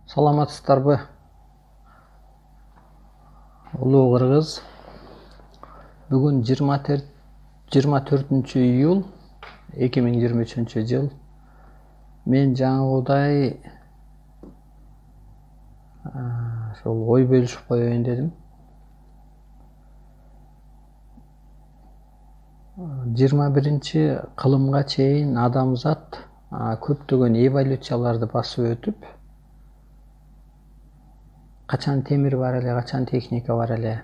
Саламатсыздарбы? Улуу Кыргыз. Бүгүн 24-июль 2023 жыл. Мен жаңыдай ошол ой бөлүшүп коеюн дедим. 21-кылымга чейин адамзат көптөгөн эволюцияларды басып өтүп, качан темир бар эле, качан техника бар эле,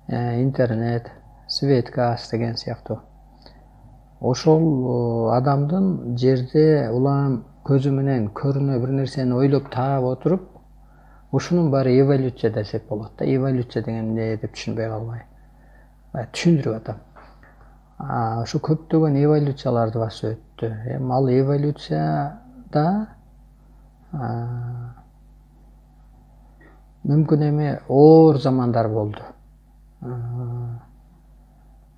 интернет, свет, газ деген сыяктуу. Ошол адамдын жерде улам көзү менен көрүнө бир нерсени ойлоп таап отуруп, ушунун баары эволюция десек болот да. Эволюция деген эмне деп түшүнбөй калбай. Түшүндүрүп атам. Ошо көптөгөн эволюцияларды басып өттү. Эми ал эволюцияда мүмкүн эми оор замандар болду.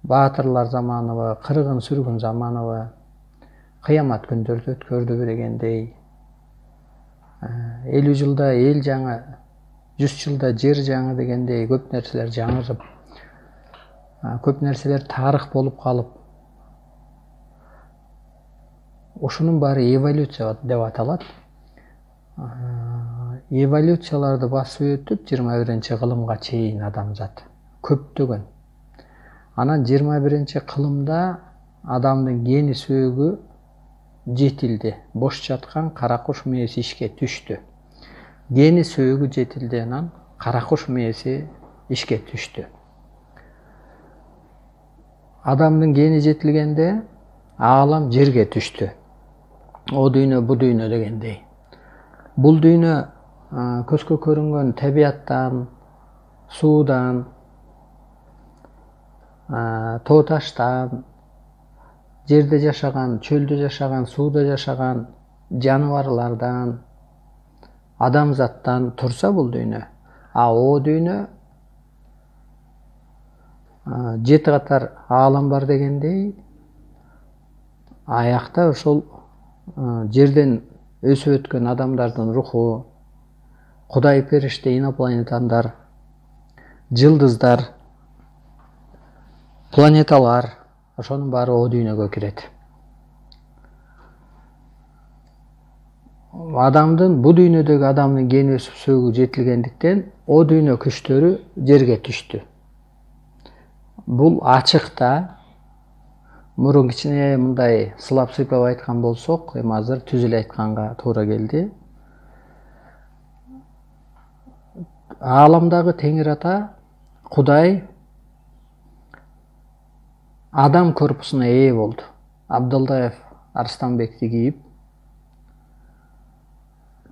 Баатырлар заманыбы, кыргын сүргүн заманыбы, кыямат күндөрдү өткөрдүбү дегендей. 50 жылда эл жаңы, 100 жылда жер жаңы дегендей көп нерселер жаңырып, көп нерселер тарых болуп калып, ошонун баары эволюция деп аталат. Эволюцияларды басып өтүп 21-кылымга чейин адамзат көптөгөн. Анан 21-кылымда адамдын гени сөөгү жетилди. Бош жаткан каракуш мээси ишке түштү. Гени сөөгү жетилди, анан каракуш мээси ишке түштү. Адамдын гени жетилгенде аалам жерге түштү. О дүйнө, бу дүйнө дегендей. Бул дүйнө көзгө көрүнгөн табияттан, суудан, тоо таштан, жерде жашаган, чөлдө жашаган, сууда жашаган жаныбарлардан, адамзаттан турса бул дүйнө. О дүйнө 7 катар аалам бар дегендей, аякта ошол жерден өсүп өткөн адамдардын руху, Кудай периште, инопланетандар, жылдыздар, планеталар, ошонун баары о дүйнөгө кирет. Адамдын, бу дүйнөдөгү адамдын гени өсүп сөөгү жетилгендиктен о дүйнө күчтөрү жерге түштү. Бул ачыкта, мурун кичине мындай сылап сыйпап айткан болсок, эми азыр түзүлө айтканга туура келди. Ааламдагы Теңир Ата, Кудай адам корпусуна ээ болду. Абдылдаев Арстанбекти кийип,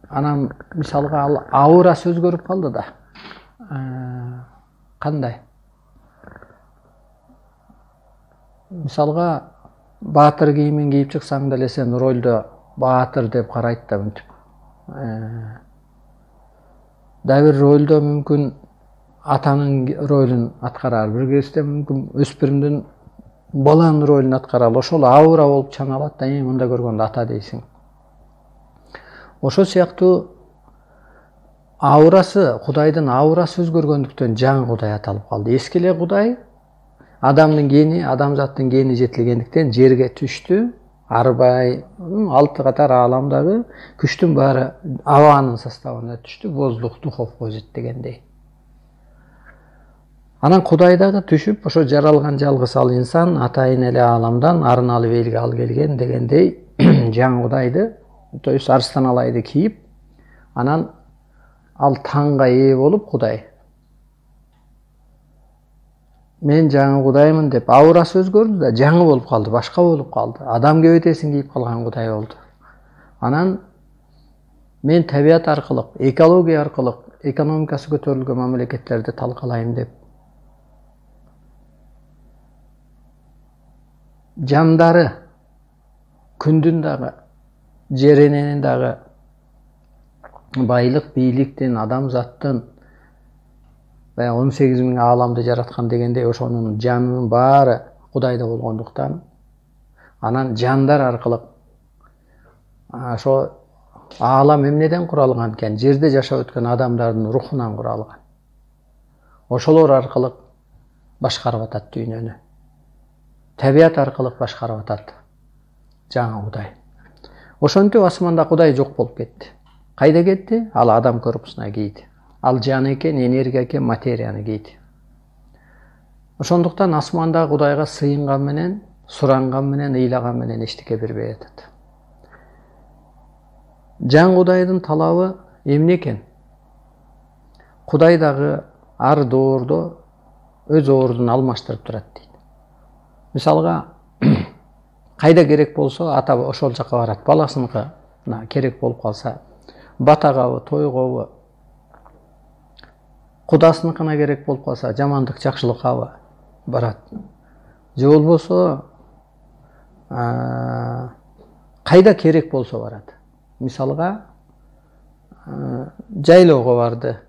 анан мисалга ал аурасы өзгөрүп калды да. Кандай? Мисалга баатыр кийимин кийип чыксаң деле сен ролдо баатыр деп карайт да мынтип. Дагы бир ролдо мүмкүн атанын ролун аткарар, бир кезде мүмкүн өспүрүмдүн баланын ролун аткарар. Ошол аура болуп чаналат да, мында көргөндө ата дейсиң. Ошол сыяктуу аурасы, Кудайдын аурасы өзгөргөндүктөн жаңы Кудай аталып калды. Эски эле Кудай адамдын гени, адамзаттын гени жетилгендиктен жерге түштү. Арбай, 6 катар ааламдагы күчтүн баары абанын составына түштү. Воздух, духов возит дегендей. Анан Кудай дагы түшүп, ошо жаралган жалгыз ал инсан атайын эле ааламдан арыналы элге ал келген дегендей жаңы Кудайды, то есть арстан алайды кийип, анан ал таңга ээ болуп Кудай. Мен жаңы Кудаймын деп аурасы өзгөрдү да, жаңы болуп калды, башка болуп калды. Адам кебетесин кийип калган Кудай болду. Анан мен табият аркылуу, экология аркылуу экономикасы көтөрүлгөн мамлекеттерди талкалайм деп, жандары күндүн дагы, жер эненин дагы байлык, бийликтин, адамзаттын 18.000 ааламды жараткан дегендей, ошонун жанынын баары Кудайда болгондуктан, анан жандар аркылуу ошо Аалам эмнеден куралган экен? Жерде жашап өткөн адамдардын рухунан куралган. Ошолор аркылуу башкарып атат дүйнөнү. Табият аркылуу башкарып атат жаңы Кудай. Ошентип асманда Кудай жок болуп кетти. Кайда кетти? Ал адам корпусуна кийди. Ал жан экен, энергия экен, материяны кийди. Ошондуктан асманда Кудайга сыйынган менен, суранган менен, ыйлаган менен эчтеке бербей атат. Жан Кудайдын талабы эмне экен? Кудай дагы ар доордо өз ордун алмаштырып турат дейт. Мисалга, кайда керек болсо ата ошол жака барат. Баласыныкына керек болуп калса, батагабы, тойгобу, кудасыныкына керек болуп калса, жамандык, жакшылыккабы барат. Же болбосо кайда керек болсо барат. Мисалга, жайлоого барды.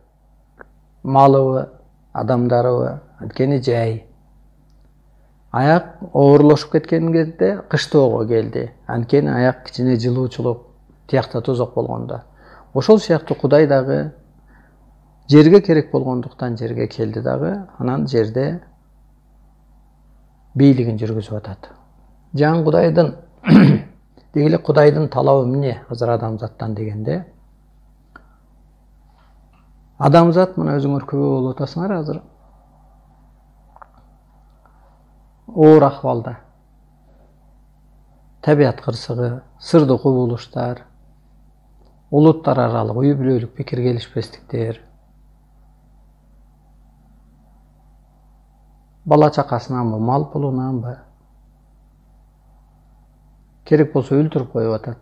Малыбы, адамдарыбы, анткени жай. Аяк оорлошуп кеткен кезде кыштоого келди. Анткени аяк кичине жылуучулук, тиякта тозок болгондо. Ошол сыяктуу Кудай дагы жерге керек болгондуктан жерге келди дагы, анан жерде бийлигин жүргүзүп атат. Жан Кудайдын дегеле Кудайдын талабы эмне азыр адамзаттан дегенде? Адамзат мына өзүңөр күбө болуп атасыңар азыр. Оор акыбалда. Табият кырсыгы, сырдуу кубулуштар, улуттар аралык үй бүлөлүк пикир келишпестиктер, бала чакасынанбы, мал пулунанбы керек болсо өлтүрүп коюп атат.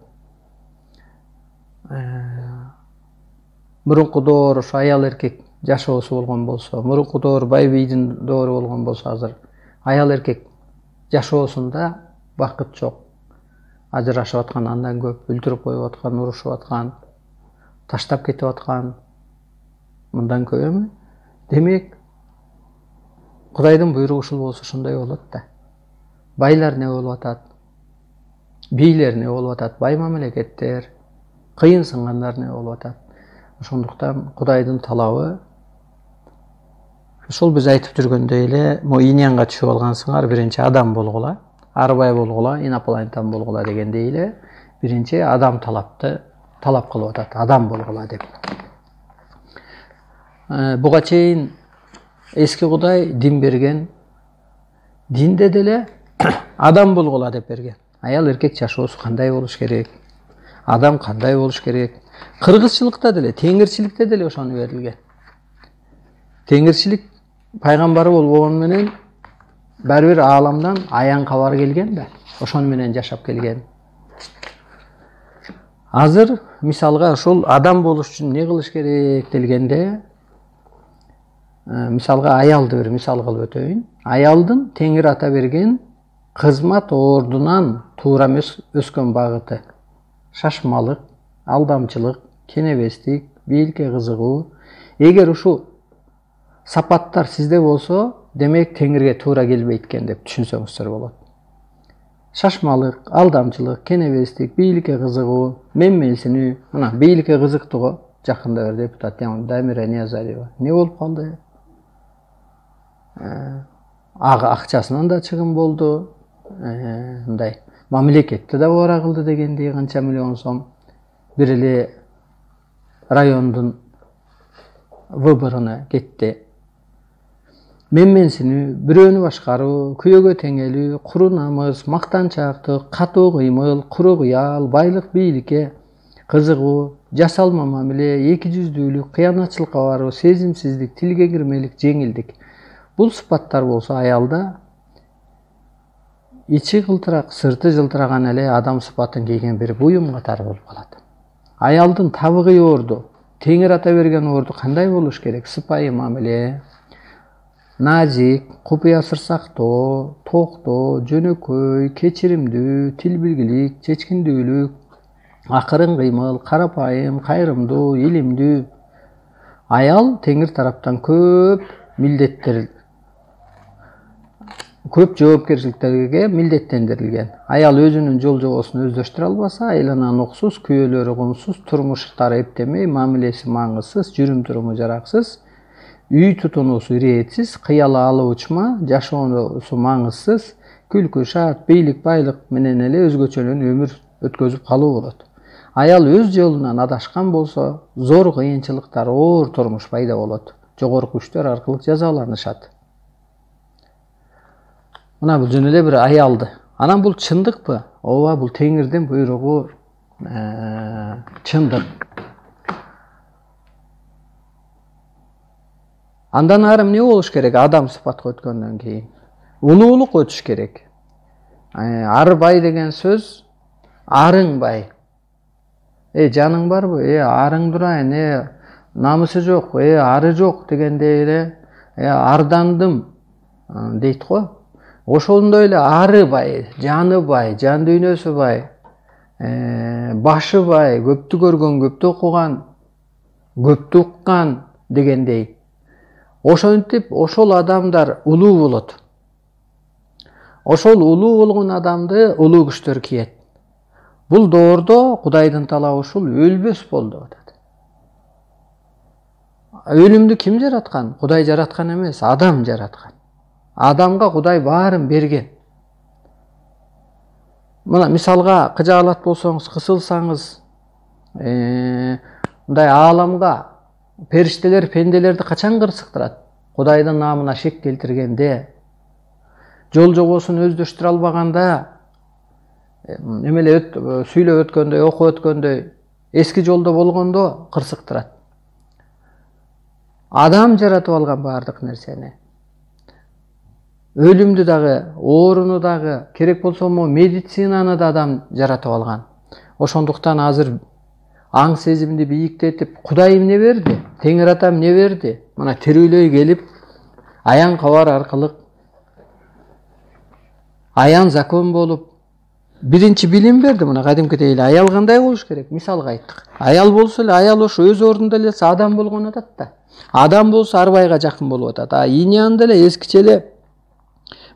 Мурункудоор ошо аял эркек жашоосу болгон болсо, мурункудоор бай бийдин доору болгон болсо, азыр аял эркек жашоосунда бакыт жок. Ажырашып аткан андан көп, өлтүрүп коюп аткан, урушуп аткан, таштап кетип аткан мындан көп эми. Демек, Кудайдын буйругу ушул болсо ошондой болот да. Байлар не болуп атат? Бийлер не болуп атат? Бай мамлекеттер, кыйын сынгандар не болуп атат? Ошондуктан Кудайдын талабы ошол биз айтып жүргөндөй эле, инянга түшүп алгансыңар, биринчи адам болгула, арбай болгула, инопланетян болгула дегендей эле, биринчи адам талап кылып атат, адам болгула деп. Буга чейин эски Кудай дин берген, динде деле адам болгула деп берген. Аял эркек жашоосу кандай болуш керек? Адам кандай болуш керек? Кыргызчылыкта деле, теңирчиликте деле ошону берилген. Теңирчилик пайгамбары болбогон менен баары бир ааламдан аян кабар келген да, ошону менен жашап келген. Азыр мисалга ошол адам болуш үчүн не кылыш керек делгенде, мисалга аялды бир мисал кылып өтөйүн. Аялдын Теңир ата берген кызмат ордунан туура өскөн багыты: шашмалык, алдамчылык, кенебестик, бийликке кызыгуу. Эгер ушул сапаттар сизде болсо, демек Теңирге туура келбейт экен деп түшүнсөңүздөр болот. Шашмалык, алдамчылык, кенебестик, бийликке кызыгуу, менменсинүү. Мына бийликке кызыктыгы жакында бир депутат Дамира Ниязалиева не болуп калды? Акчасынан да чыгым болду. Мындай мамлекетте да бара кылды дегендей канча миллион сом. Бир эле райондун выборуна кетти. Менменсинүү, бирөөнү башкаруу, күйөөгө теңелүү, куру намыс, мактанчаактык, катуу кыймыл, куру кыял, байлык бийликке кызыгуу, жасалма мамиле, эки жүздүүлүк, кыянатчылыкка баруу, сезимсиздик, тилге кирмелик, жеңилдик. Бул сыпаттар болсо аялда ичи кылтырак, сырты жылтыраган эле адам сыпатын кийген бир буюм катары болуп калат. Аялдын табыгый орду, Теңир ата берген орду кандай болуш керек? Сыпайы мамиле, назик, купуя сырсактоо, токтоо, жөнөкөй, кечиримдүү, тил билгилик, чечкиндүүлүк, акырын кыймыл, карапайым, кайрымдуу, илимдүү. Аял Теңир тараптан көп милдеттер көп жоопкерчиликтерге милдеттендирилген. Аял өзүнүн жол жобосун өздөштүрө албаса, айланан оксуз, күйөөлөрү кунсуз, турмуштары эптемей, мамилеси маңызсыз, жүрүм-туруму жараксыз, үй тутунуусу иретсиз, кыялы алып учма, жашоосу маңызсыз, күлкү, шаат, бийлик, байлык менен эле өзгөчөлөн өмүр өткөзүп калуу болот. Аял өз жолунан адашкан болсо, зор кыйынчылыктар, оор турмуш пайда болот. Жогорку күчтөр аркылуу жазаланышат. Мына бул жөн эле бир аялды. Анан бул чындыкпы? Ооба, бул Теңирдин буйругу чындык. Андан ары эмне болуш керек? Адам сыпатка өткөндөн кийин улуулук өтүш керек. Ары бай деген сөз арың бай. Жаның барбы? Арың турайын. Намысы жок, ары жок дегендей эле ардандым дейт го. Ошондой эле ары бай, жаны бай, жан дүйнөсү бай, башы бай, көптү көргөн, көптү окуган, көптү уккан дегендей. Ошентип, ошол адамдар улуу болот. Ошол улуу болгон адамды улуу күчтөр киет. Бул доордо Кудайдын талабы ушул, өлбөс бол деп атат. Өлүмдү ким жараткан? Кудай жараткан эмес, адам жараткан. Адамга Кудай баарын берген. Мына мисалга кыжаалат болсоңуз, кысылсаңыз, мындай ааламга периштелер, пенделерди качан кырсыктырат? Кудайдын наамына шек келтиргенде, жол жобосун өздөштүрө албаганда, эмеле сүйлөп өткөндөй, окуп өткөндөй, эски жолдо болгондо кырсыктырат. Адам жаратып алган баардык нерсени. Өлүмдү дагы, ооруну дагы, керек болсо медицинаны да адам жаратып алган. Ошондуктан азыр аң сезимди бийиктетип, Кудай эмне берди? Теңир ата эмне берди? Мына тирүүлөй келип, аян кабар аркылуу аян закон болуп, биринчи билим берди. Мына кадимкидей эле аял кандай болуш керек? Мисалга айттык. Аял болсо эле, аял ошо өз ордунда эле адам болгон атат да. Адам болсо арбайга жакын болуп атат. Иньянда эле эскиче эле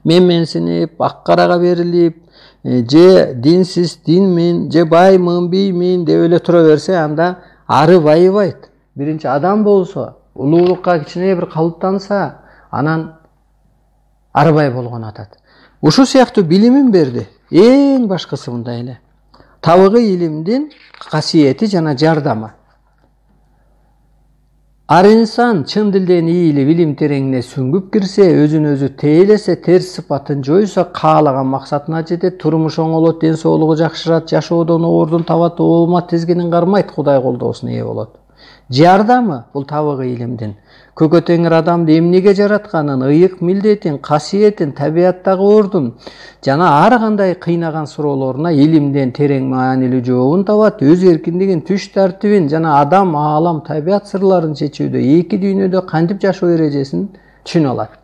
менменсинип, ак карага берилип, же динсиз динмин, же баймын, биймин деп эле тура берсе, анда ары байыбайт. Биринчи адам болсо, улуулукка кичине бир калыптанса, анан арбай болгон атат. Ушул сыяктуу билимин берди. Эң башкысы мындай эле. Табыгы илимдин касиети жана жардамы. Ар инсан чын дилден ийилип, илим тереңине сүңгүп кирсе, өзүн өзү тейлесе, терс сыпатын жойсо, каалаган максатына жетет, турмуш оңолот, ден соолугу жакшырат, жашоодон ордун табат, оомат тизгинин кармайт, Кудай колдоосуна ээ болот. Жардамы бул табыгы илимдин. Көкө Теңир адамды эмнеге жаратканын, ыйык милдетин, касиетин, табияттагы ордун жана ар кандай кыйнаган суроолоруна илимден терең маанилүү жообун табат, өз эркиндигин, түш тартибин жана адам, аалам, табият сырларын чечүүдө, эки дүйнөдө кантип жашоо эрежесин түшүнө алат.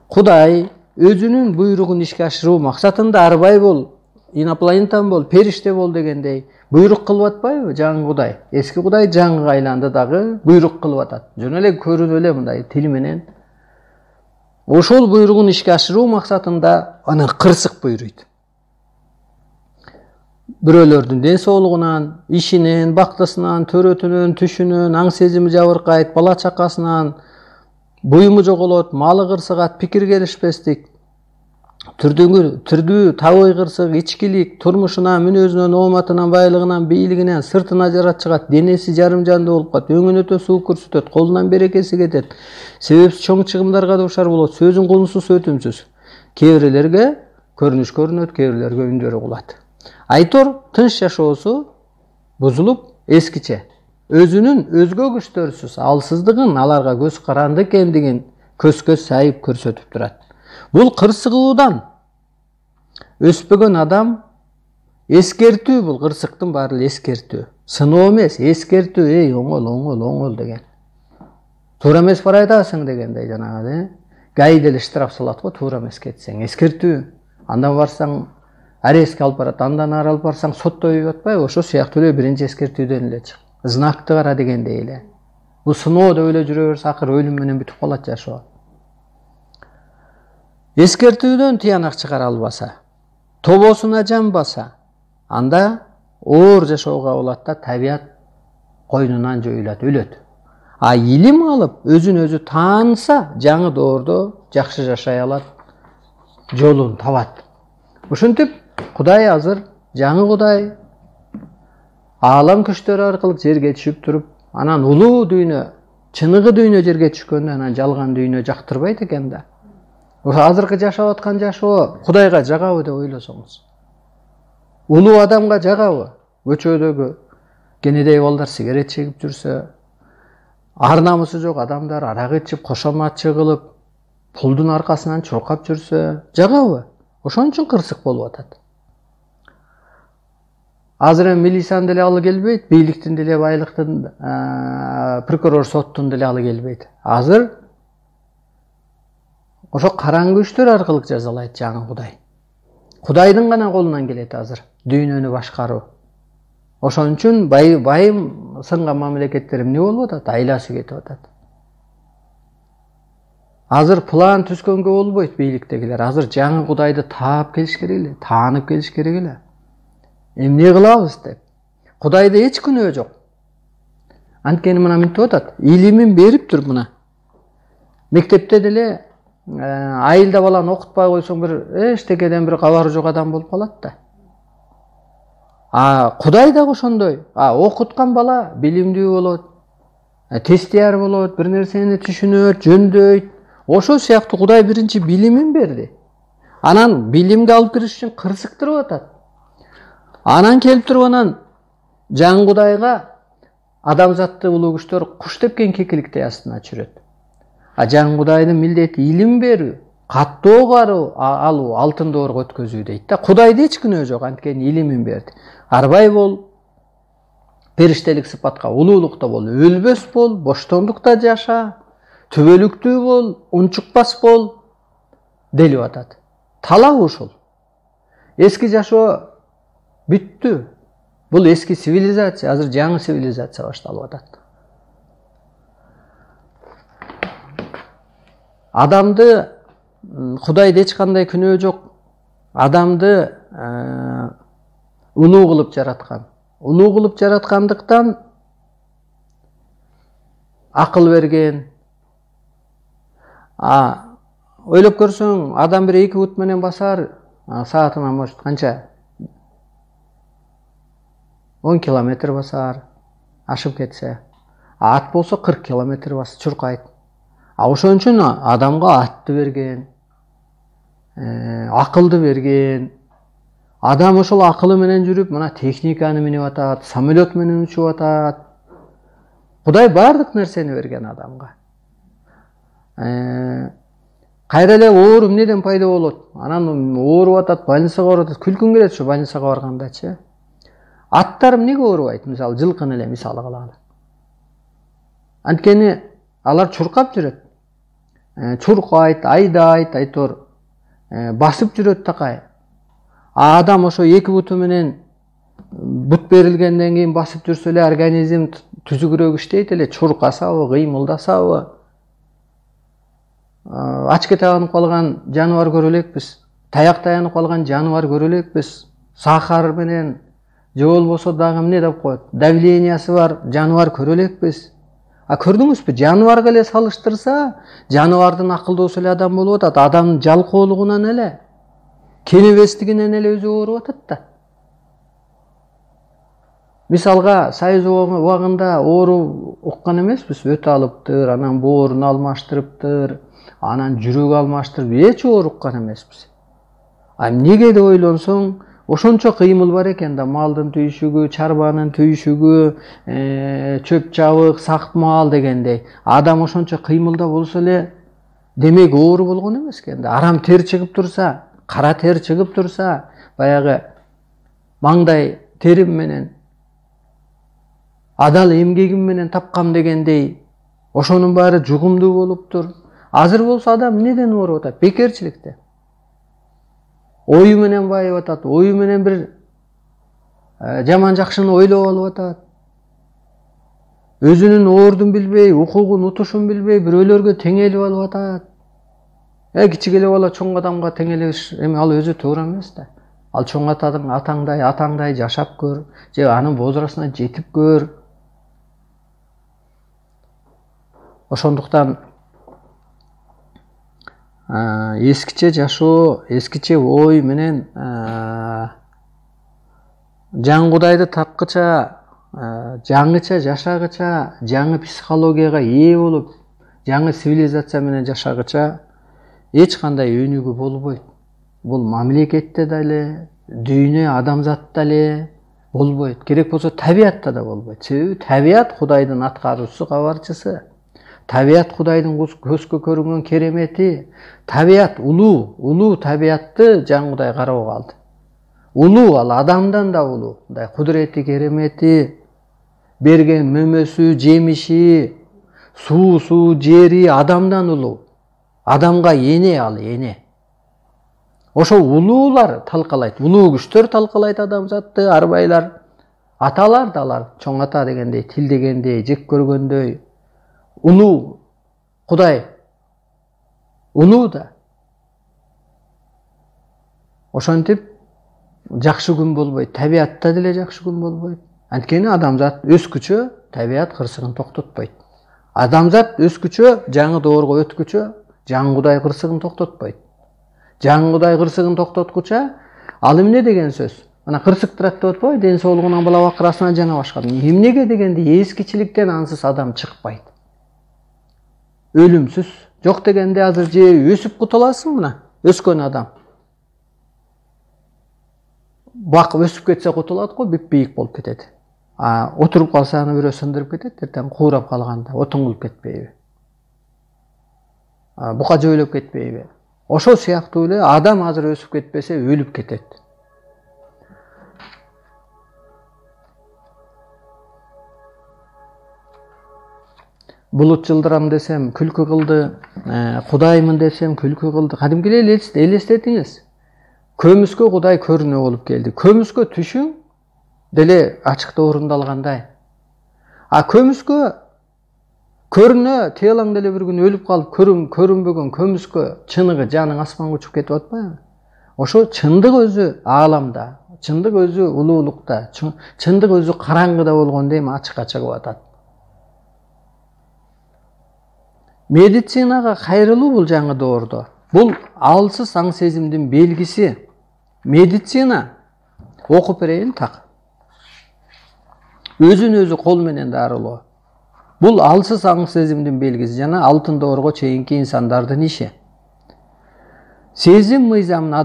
Кудай өзүнүн буйругун ишке ашыруу максатында арбай бол, инопланетан бол, периште бол дегендей буйрук кылып атпайбы жаңы Кудай? Эски Кудай жаңыга айланды дагы буйрук кылып атат. Жөн эле көрүнүп эле мындай тил менен. Ошол буйругун ишке ашыруу максатында аны кырсык буйруйт. Бирөөлөрдүн ден соолугунан, ишинен, бактысынан, төрөтүнөн, түшүнөн, аң сезими жабыркайт, бала чакасынан буюму жоголот, малы кырсыгат, пикир келишпестик, түрдүү табый кырсык, ичкилик, турмушунан, мүнөзүнөн, ооматынан, байлыгынан, бийлигинен, сыртына жарат чыгат, денеси жарым жанды болуп калат, өңүн өтө суу көрсөтөт, колунан берекеси кетет, себепсиз чоң чыгымдарга дуушар болот, сөзүн кунсуз, өтүмсүз. Кээ бирлерге көрүнүш көрүнөт, кээ бирлерге үндөрү кулат. Айтор тынч жашоосу бузулуп, эскиче өзүнүн өзгө күчтөрсүз алсыздыгын, аларга көз каранды экендигин көзгө сайып көрсөтүп турат. Бул кырсыгуудан өспөгөн адам эскертүү, бул кырсыктын баары эле эскертүү. Сыноо эмес, эскертүү, оңол деген. Туура эмес бара айтасың дегендей жанагы, гай деле штраф салат го, туура эмес кетсең, эскертүү. Андан барсаң арестке алып барат, андан ары алып барсаң соттой атпайбы? Ошо сыяктуу эле биринчи эскертүүдөн эле чык. Знакты кара дегендей эле. Бул сыноо деп эле жүрө берсе, акыры өлүм менен бүтүп калат жашоо. эскертүүдөн тыянак чыгара албаса, тобосуна жанбаса, анда оор жашоого болот да, табият койнунан жоюлат, өлөт. А илим алып, өзүн өзү тааныса, жаңы доордо жакшы жашай алат, жолун табат. Ушинтип Кудай азыр жаңы Кудай аалам күчтөрү аркылуу жерге түшүп туруп, анан улуу дүйнө, чыныгы дүйнө жерге түшкөндө анан жалган дүйнө жактырбайт экен да. Азыркы жашап аткан жашоо Кудайга жагабы деп ойлосоңуз? Улуу адамга жагабы? Көчөдөгү кенедей балдар сигарет чегип жүрсө, ар намысы жок адамдар арак ичип, кошоматчы кылып, пулдун аркасынан чуркап жүрсө, жагабы? Ошон үчүн кырсык болуп атат. Азыр эми милициянын деле алы келбейт, бийликтин деле, байлыктын, прокурор, соттун деле алы келбейт. Азыр ошо караңгы күчтөр аркылуу жазалайт жаңы Кудай. Кудайдын гана колунан келет азыр дүйнөнү башкаруу. Ошон үчүн байым сынган мамлекеттер эмне болуп атат? Айласы кетип атат. Азыр план түзгөнгө болбойт бийликтегилер. Азыр жаңы Кудайды таап келиш керек эле, таанып келиш керек эле. Эмне кылабыз деп. Кудайда эч күнөө жок. Анткени мына мынтип атат, илимин бериптир мына. Мектепте деле айылда баланы окутпай койсоң бир эчтекеден бир кабары жок адам болуп калат да. Кудай да ошондой. Окуткан бала билимдүү болот, тестияр болот, бир нерсени түшүнөт, жөндөйт. Ошол сыяктуу Кудай биринчи билимин берди. Анан билимди алып кириш үчүн кырсыктырып атат. Анан келип туруп анан жаңы Кудайга адамзатты улуу күчтөр куш тепкен кекиликтей астына түшүрөт. Жаңы Кудайдын милдети илим берүү, каттоо алуу, алтын доорго өткөзүү дейт да. Кудайда эч күнөө жок, анткени илимин берди. Арбай бол, периштелик сыпатка улуулукта бол, өлбөс бол, боштондукта жаша, түбөлүктүү бол, унчукпас бол делип атат. Талап ушул. Эски жашоо бүттү. Бул эски цивилизация, азыр жаңы цивилизация башталып атат. Адамды Кудайда эч кандай күнөө жок. Адамды улуу кылып жараткан. Улуу кылып жараткандыктан акыл берген. Ойлоп көрсөң, адам бир 2 фут менен басар, саатына может канча? 10 километр басар, ашып кетсе. Ат болсо 40 километр басып чуркайт. Ошон үчүн адамга атты берген, акылды берген. Адам ошол акылы менен жүрүп, мына техниканы минип атат, самолет менен учуп атат. Кудай бардык нерсени берген адамга. Кайра эле оор эмнеден пайда болот? Анан ооруп атат, больницага барып атат. Күлкүң келет ушу больницага баргандачы. Аттар эмнеге оорубайт? Мисалы, жылкыны эле мисалы кылалы. Анткени алар чуркап жүрөт. Чуркайт, айдайт, айтор басып жүрөт такай. Адам ошо 2 буту менен бут берилгенден кийин басып жүрсө эле организм түзүгүрөөк иштейт эле, чуркасабы, кыймылдасабы. Ачка таянып калган жаныбар көрө элекпиз. Таяк таянып калган жаныбар көрө элекпиз. Сахар менен же болбосо дагы эмне деп коет? Давлениясы бар жаныбар көрө элекпиз. Көрдүңүзбү? Жаныбарга эле салыштырса, жаныбардын акылдуусу эле адам болуп атат. Адамдын жалкоолугунан эле, кенебестигинен эле өзү ооруп атат да. Мисалга, Союз убагында оору уккан эмеспиз? Өтө алыптыр, анан боорун алмаштырыптыр, анан жүрөк алмаштырып, эч оору уккан эмеспиз. Эмнеге деп ойлонсоң, ошончо кыймыл бар экен да, малдын түйшүгү, чарбанын түйшүгү, чөп чабык, сакт мал дегендей. Адам ошончо кыймылда болсо эле, демек оору болгон эмес экен да. Арам тер чыгып турса, кара тер чыгып турса, баягы маңдай терим менен, адал эмгегим менен тапкам дегендей, ошонун баары жугумдуу болуптур. Азыр болсо адам эмнеден ооруп атат? Бекерчиликте. Ою менен байып атат, ою менен бир жаман жакшыны ойлоп алып атат. Өзүнүн ордун билбей, укугун, утушун билбей, бирөөлөргө теңелип алып атат. Кичигеле бала чоң адамга теңелеш эми ал өзү туура эмес да. Ал чоң атаңдай жашап көр, же анын возрастына жетип көр. Ошондуктан эскиче жашоо, эскиче ой менен жаңы Кудайды тапкыча, жаңыча жашагыча, жаңы психологияга ээ болуп, жаңы цивилизация менен жашагыча эч кандай өнүгүү болбойт. Бул мамлекетте да эле, дүйнө адамзатта эле болбойт. Керек болсо табиятта да болбойт. Себеби табият Кудайдын аткаруучусу, кабарчысы. Табият Кудайдын көзгө көрүнгөн керемети. Табият улуу табиятты жаңы Кудай кароого алды. Улуу, ал адамдан да улуу. Мындай кудурети, керемети, берген мөмөсү, жемиши, суусу, жери адамдан улуу. Адамга эне ал, эне. Ошо улуулар талкалайт, улуу күчтөр талкалайт адамзатты, арбайлар. Аталар да алар, чоң ата дегендей, тил дегендей, жек көргөндөй. Улуу Кудай, улуу да. Ошентип жакшы күн болбойт, табиятта деле жакшы күн болбойт. Анткени адамзат өскүчө табият кырсыгын токтотпойт. Адамзат өскүчө, жаңы доорго өткүчө, жаңы Кудай кырсыгын токтотпойт. Жаңы Кудай кырсыгын токтоткуча, ал эмне деген сөз? Мына кырсык турат деп атпайбы, ден соолугунан бала бакырасынан жана башка. Эмнеге дегенде эскичиликтен ансыз адам чыкпайт. Өлүмсүз. Жок дегенде азыр же өсүп кутуласың мына, өскөн адам. Бак өсүп кетсе кутулат го, бийик болуп кетет. Отуруп калса аны бирөө сындырып кетет, эртең куурап калганда отуңулуп кетпейби? Бука жөөлөп кетпейби? Ошол сыяктуу эле адам азыр өсүп кетпесе өлүп кетет. Булут жылдырам десем күлкү кылды, Кудаймын десем күлкү кылды. Кадимки эле элестетиңиз. Көмүскө Кудай көрүнө болуп келди. Көмүскө түшүң деле ачыкта орундалгандай. Көмүскө көрүнө теалаң деле бир күн өлүп калып көрүнбөгөн көмүскө чыныгы жаның асманга учуп кетип атпайбы? Ошо чындык өзү ааламда, чындык өзү улуулукта, чындык өзү караңгыда болгондо эми ачыкка чыгып атат. Медицинага кайрылуу бул жаңы доордо. Бул алсыз аң сезимдин белгиси. Медицина окуп берейин так. Өзүн өзү кол менен дарылоо. Бул алсыз аң сезимдин белгиси жана алтын доорго чейинки инсандардын иши. Сезим мыйзамына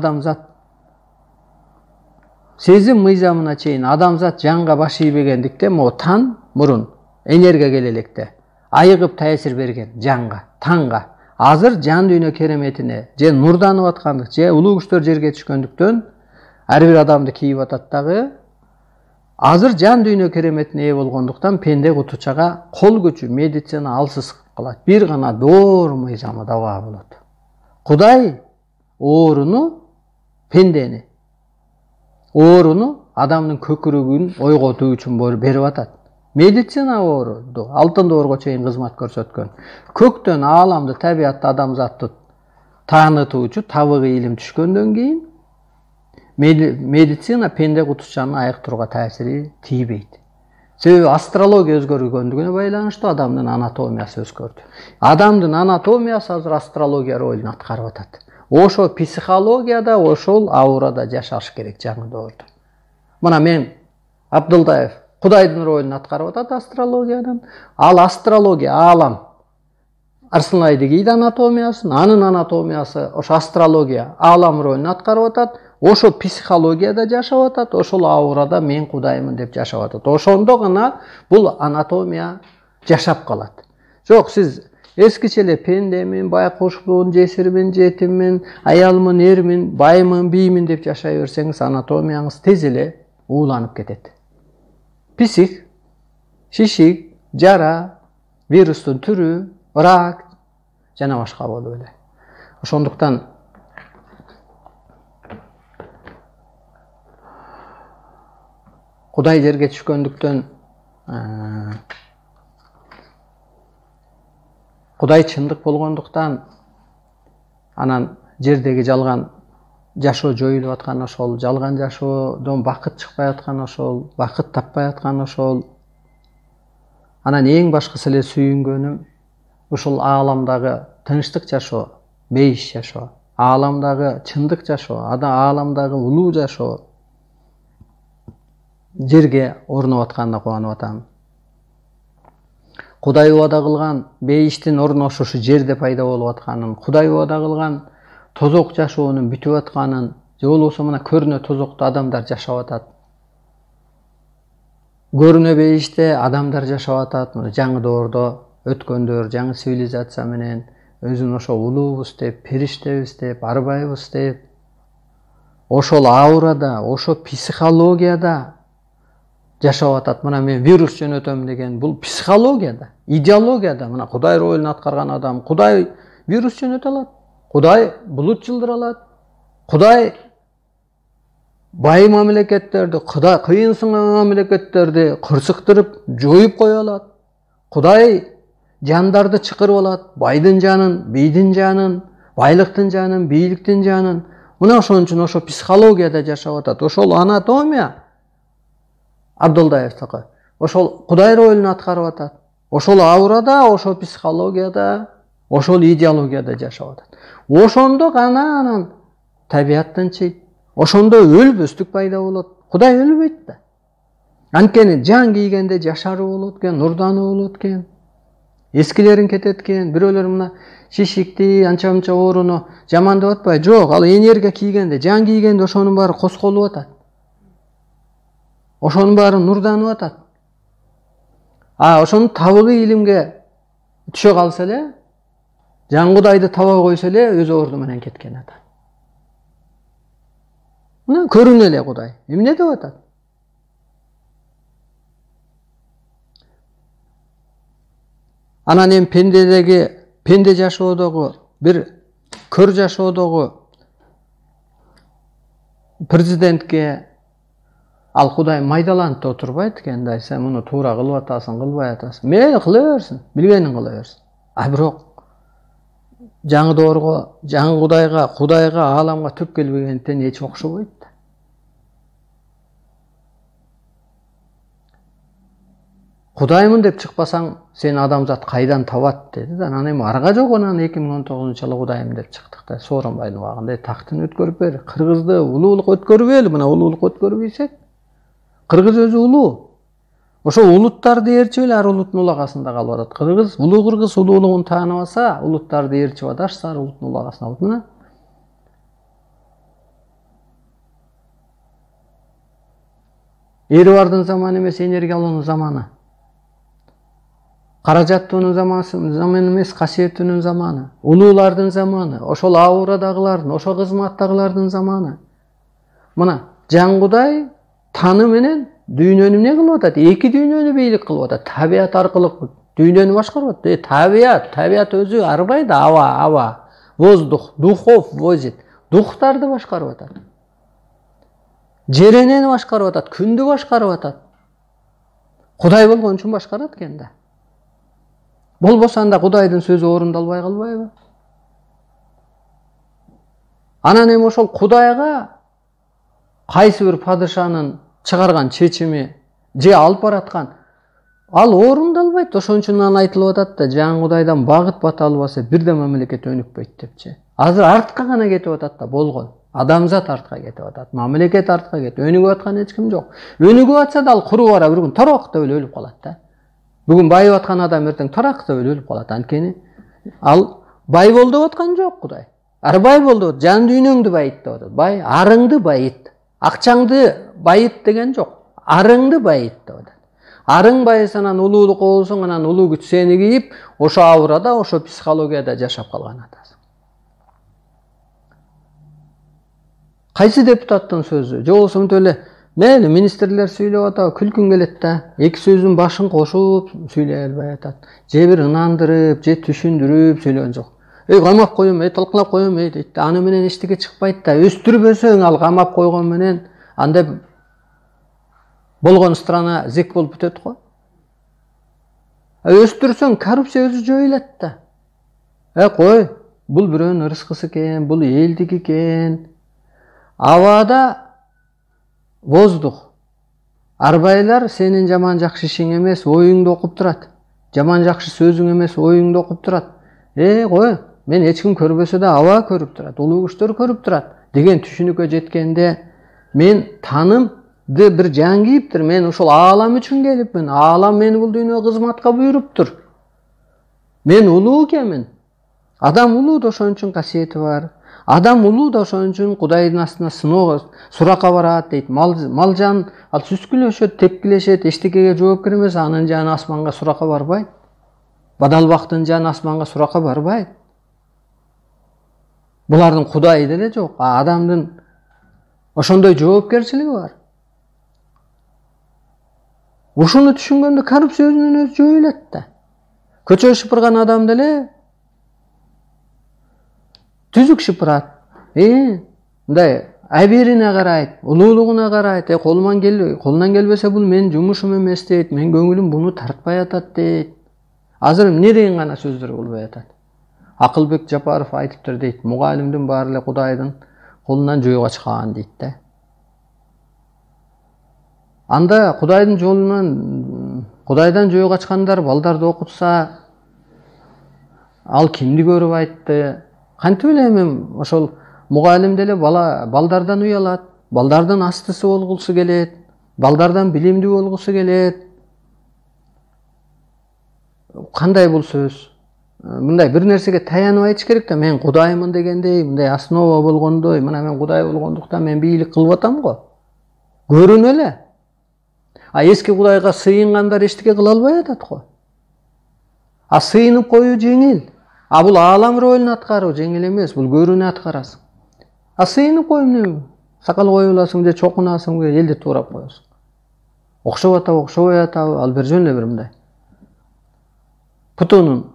чейин адамзат жанга баш ийбегендиктен могу тан мурун энергия келе электе айыгып таасир берген жанга, танга. Азыр жан дүйнө кереметине же нурданып аткандык, же улуу күчтөр жерге түшкөндүктөн ар бир адамды кийип атат дагы. Азыр жан дүйнө кереметине ээ болгондуктан пенде кутучага кол күчү медицина алсыз калат. Бир гана доор мыйзамы даба болот. Кудай ооруну, пендени, ооруну адамдын көкүрөгүн ойготуу үчүн берип атат. Медицина ооруду алтын доорго чейин кызмат көрсөткөн. Көктөн ааламды, табиятты, адамзатты таанытуучу табыгы илим түшкөндөн кийин медицина пенде кутучанын айыктырууга таасири тийбейт. Себеби астрология өзгөргөндүгүнө байланыштуу адамдын анатомиясы өзгөрдү. Адамдын анатомиясы азыр астрология ролун аткарып атат. Ошо психологияда, ошол аурада жашаш керек жаңы доордо. Мына мен Абдылдаев Кудайдын ролун аткарып атат астрологиядан. Ал астрология аалам. Арсылайдыгийди анатомиясын, анын анатомиясы ошо астрология аалам ролун аткарып атат. Ошо психологияда жашап атат, ошол аурада мен Кудаймын деп жашап атат. Ошондо гана бул анатомия жашап калат. Жок, сиз эскиче эле пендемин, байкушмун, жесирмин, жетиммин, аялмын, эрмин, баймын, биймин деп жашай берсеңиз, анатомияңыз тез эле ууланып кетет. Писик, шишик, жара, вирустун түрү, рак жана башка болуп эле. Ошондуктан Кудай жерге түшкөндүктөн Кудай чындык болгондуктан Анан жердеги жалган жашоо жоюлуп аткан ошол, жалган жашоодон бакыт чыкпай аткан ошол, бакыт таппай аткан ошол. Анан эң башкысы эле сүйүнгөнүм ушул ааламдагы тынчтык жашоо, бейиш жашоо, ааламдагы чындык жашоо, ааламдагы улуу жашоо. Жерге орноп атканына кубанып атам. Кудай убада кылган бейиштин орношушу жерде пайда болуп атканын, Кудай убада кылган тозок жашоонун бүтүп атканын, же болбосо мына көрүнө тозокто адамдар жашап атат. Көрүнө бейиште адамдар жашап атат. Жаңы доордо өткөндөр жаңы цивилизация менен өзүн ошо улуубуз деп, периштебиз деп, арбайбыз деп, ошол аурада, ошо психологияда жашап атат. Мына мен вирус жөнөтөм деген бул психологияда, идеологияда. Мына Кудай ролун аткарган адам Кудай вирус жөнөтө алат. Кудай булут жылдыра алат. Кудай бай мамлекеттерди, Кудай кыйынсынган мамлекеттерди кырсыктырып, жоюп кое алат. Кудай жандарды чакырып алат. Байдын жанын, бийдин жанын, байлыктын жанын, бийликтин жанын. Мына ошон үчүн ошо психологияда жашап атат. Ошол анатомия Абдулдаевтики. Ошол Кудай ролун аткарып атат. Ошол аурада, ошол психологияда, ошол идеологияда жашап атат. Ошондо гана анан табият тынчыйт. Ошондо өлбөстүк пайда болот. Кудай өлбөйт да. Анткени жан кийгенде жашаруу болот экен, нурдануу болот экен. Эскилерин кетет экен. Бирөөлөр мына шишикти, анча-мынча ооруну жамандап атпайбы? Жок, ал энергия кийгенде, жан кийгенде ошонун баары косколуп атат. Ошонун баары нурданып атат. Ошонун табыгы илимге түшө калса эле, жан Кудайды таба койсо эле өз орду менен кеткен атат. Мына көрүнө эле Кудай эмне деп атат? Анан эми пенде жашоодогу, бир көр жашоодогу президентке ал Кудай майдаланып да отурбайт экен да, сен муну туура кылып атасың, кылбай атасың. Мейли кыла берсин, билгенин кыла берсин. Бирок жаңы доорго, жаңы Кудайга, ааламга түп келбегенден эч окшобойт. Кудаймын деп чыкпасаң, сен адамзат кайдан табат деди да. Анан эми арга жок, анан 2019-жылы Кудайым деп чыктык да. Сооронбайдын убагында тактын өткөрүп бер, кыргызды улуулук өткөрбөйлү, мына улуулук өткөрбөйсек. Кыргыз өзү улуу. Ошо улуттарды ээрчип эле ар улуттун улагасында калып атат. Кыргыз улуулугун тааныбаса, улуттарды ээрчип аташса ар улуттун улагасына алып. Мына эри бардын заманы эмес, энергиялуунун заманы. Каражаттуунун заманы эмес, касиеттүүнүн заманы. Улуулардын заманы, ошол аурадагылардын, ошо кызматтагылардын заманы. Мына жан Кудай таны менен дүйнөнү эмне кылып атат? Эки дүйнөнү бийлик кылып атат. Табият аркылуу дүйнөнү башкарып атат. Табият өзү арбайт, аба, воздух, духов возит. Духтарды башкарып атат. Жер энени башкарып атат, күндү башкарып атат. Кудай болгон үчүн башкарат экен да. Болбосо анда Кудайдын сөзү орундалбай калбайбы? Анан эми ошол Кудайга кайсы бир падышанын чыгарган чечими же алып бараткан ал орундалбайт. Ошон үчүн анан айтылып атат да, жан Кудайдан багыт бата албаса бирде мамлекет өнүкпөйт депчи. Азыр артка гана кетип атат да, болгон. Адамзат артка кетип атат, мамлекет артка кетип, өнүгүп аткан эч ким жок. Өнүгүп атса да ал куру бара бир күн тарак деп өлүп калат да. Бүгүн байып аткан адам эртең тарак деп өлүп калат. Анткени ал бай бол деп аткан жок Кудай. Бай бол деп, жан дүйнөңдү байыт деп атат. Бай арыңды байыт. Акчаңды байыт деген жок. Арыңды байыт деп атат. Арың байыса анан улуулукка болсоң, анан улуу күч сени кийип, ошо аурада, ошо психологияда жашап калган атасың. Кайсы депутаттын сөзү? Же болбосо мынтип эле мейли министрлер сүйлөп атабы, күлкүң келет да. Эки сөзүн башын кошуп сүйлөй албай атат. Же бир ынандырып, же түшүндүрүп сүйлөгөн жок. Камап коем, талкалап коем дейт да. Аны менен эчтеке чыкпайт да. Өстүрбөсөң ал камап койгон менен анда болгон страна зек болуп бүтөт го. Өстүрсөң коррупция өзү жоюлат да. Кой, Бул бирөөнүн ырыскысы экен, бул элдик экен. Абада воздух. Арбайлар сенин жаман жакшы ишиң эмес, оюңду окуп турат. Жаман жакшы сөзүң эмес, оюңду окуп турат. Кой, мен эч ким көрбөсө да аба көрүп турат, улуу күчтөр көрүп турат деген түшүнүккө жеткенде мен танымды бир жан кийиптир. Мен ушул аалам үчүн келипмин. Аалам мени бул дүйнөгө кызматка буйруптур. Мен улуу экенмин. Адам улуу да ошон үчүн касиети бар. Адам улуу да ошон үчүн Кудайдын астына сыноого, суракка барат дейт. Мал жан ал сүскүлөшөт, тепкилешет, эчтекеге жоопкер эмес, анын жаны асманга суракка барбайт. Бадалбактын жаны асманга суракка барбайт. Булардын Кудайы деле жок. Адамдын ошондой жоопкерчилиги бар. Ушуну түшүнгөндө коррупция өзүнөн өзү жоюлат да. Көчө шыпырган адам деле түзүк шыпырат. Мындай аберине карайт, улуулугуна карайт. Колунан келбесе бул менин жумушум эмес дейт. Мен көңүлүм буну тартпай атат дейт. Азыр эмне деген гана сөздөр болбой атат. Акылбек Жапаров айтыптыр дейт. Мугалимдин баары эле Кудайдын колунан жойго чыккан дейт да. Анда Кудайдын жолунан, Кудайдан жойго чыккандар балдарды окутса, ал кимди көрүп айтты? Кантип эле эми ошол мугалим деле балдардан уялат, балдардын астысы болгусу келет, балдардан билимдүү болгусу келет. Кандай бул сөз? Мындай бир нерсеге таянып айтыш керек да, мен Кудаймын дегендей, мындай основа болгондой, мына мен Кудай болгондуктан мен бийлик кылып атам го. Көрүнө эле. Эски Кудайга сыйынгандар эчтеке кыла албай атат го. Сыйынып коюу жеңил. Бул аалам ролун аткаруу жеңил эмес, бул көрүүнү аткарасың. Сыйынып коюу эмне? Сакал коюп аласың же чокунасың же элди туурап коесуң. Окшоп атабы, окшобой атабы, ал бир жөн эле бир мындай. Путунун